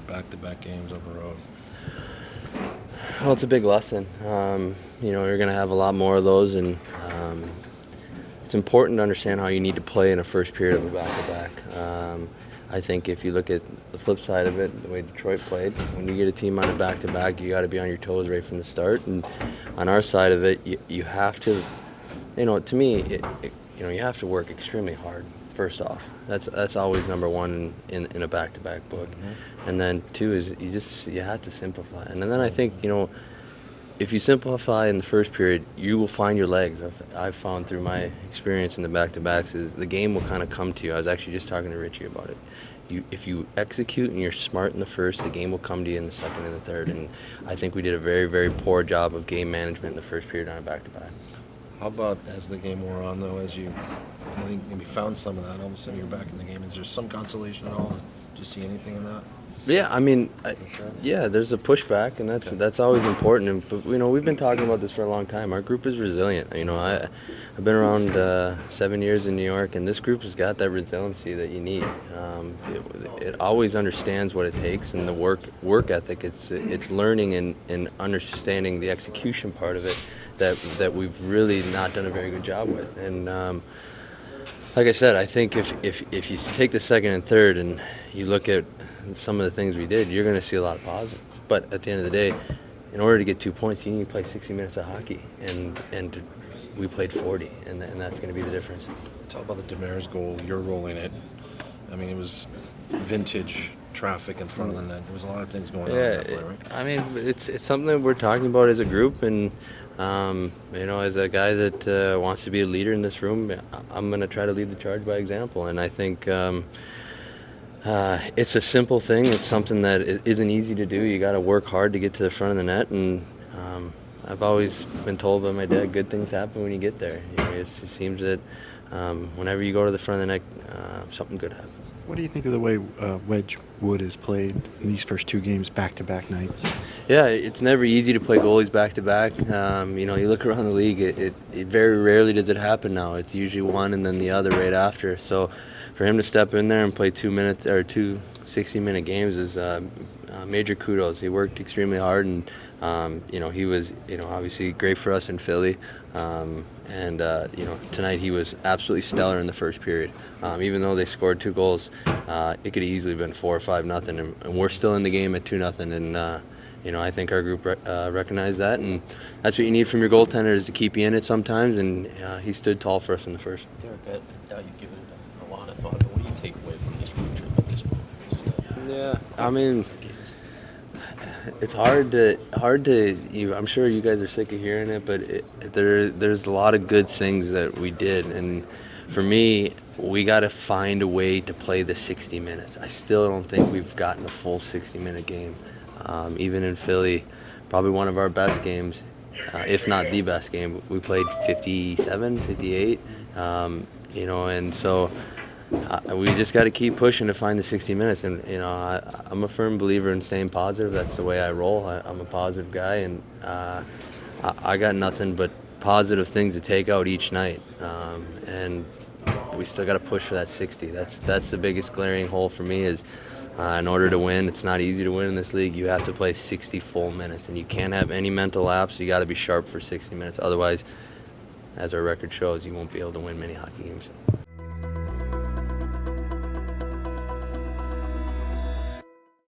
back-to-back games on the road? Well, it's a big lesson. You're going to have a lot more of those, and it's important to understand how you need to play in a first period of a back-to-back. I think if you look at the flip side of it, the way Detroit played, when you get a team on a back-to-back, you got to be on your toes right from the start. And on our side of it, you have to, to me, you have to work extremely hard. First off, that's always number one in a back-to-back book, and then two is you have to simplify. And then I think if you simplify in the first period, you will find your legs. I've found through my experience in the back-to-backs is the game will kind of come to you. I was actually just talking to Richie about it. If you execute and you're smart in the first, the game will come to you in the second and the third. And I think we did a very, very poor job of game management in the first period on a back-to-back. How about as the game wore on, though, as you, I think maybe found some of that, all of a sudden you're back in the game. Is there some consolation at all? Did you see anything in that? Yeah, I mean, there's a pushback, and that's always important. And, but we've been talking about this for a long time. Our group is resilient. I've been around 7 years in New York, and this group has got that resiliency that you need. It always understands what it takes, and the work ethic. It's learning and understanding the execution part of it that we've really not done a very good job with. And like I said, I think if you take the second and third and you look at some of the things we did, you're going to see a lot of positive. But at the end of the day, in order to get 2 points, you need to play 60 minutes of hockey, and we played 40, and that's going to be the difference. Talk about the Demers goal. You're rolling it. I mean, it was vintage traffic in front of the net. There was a lot of things going on in that play, right? I mean, it's something that we're talking about as a group, and as a guy that wants to be a leader in this room, I'm going to try to lead the charge by example, and I think. It's a simple thing. It's something that isn't easy to do. You got to work hard to get to the front of the net, and I've always been told by my dad, good things happen when you get there. It seems that whenever you go to the front of the net, something good happens. What do you think of the way Wedgwood has played in these first two games back-to-back nights? Yeah, it's never easy to play goalies back-to-back. You look around the league, it very rarely does it happen now. It's usually one and then the other right after. So for him to step in there and play 2 minutes or two 60-minute games is major kudos. He worked extremely hard, and he was obviously great for us in Philly. Tonight he was absolutely stellar in the first period. Even though they scored 2 goals, it could have easily been 4 or 5-0, and we're still in the game at 2-0. And I think our group recognized that, and that's what you need from your goaltender is to keep you in it sometimes. And he stood tall for us in the first. Derek, I doubt you've given it a lot of thought. But what do you take away from this road trip at this point? Yeah, I mean, it's hard to. I'm sure you guys are sick of hearing it, but there's a lot of good things that we did, and for me, we got to find a way to play the 60 minutes. I still don't think we've gotten a full 60-minute game. Even in Philly, probably one of our best games, if not the best game. We played 57, 58, and so we just got to keep pushing to find the 60 minutes. And, I'm a firm believer in staying positive. That's the way I roll. I'm a positive guy, and I got nothing but positive things to take out each night. And we still got to push for that 60. That's the biggest glaring hole for me is in order to win, it's not easy to win in this league. You have to play 60 full minutes, and you can't have any mental lapse. You got to be sharp for 60 minutes. Otherwise, as our record shows, you won't be able to win many hockey games.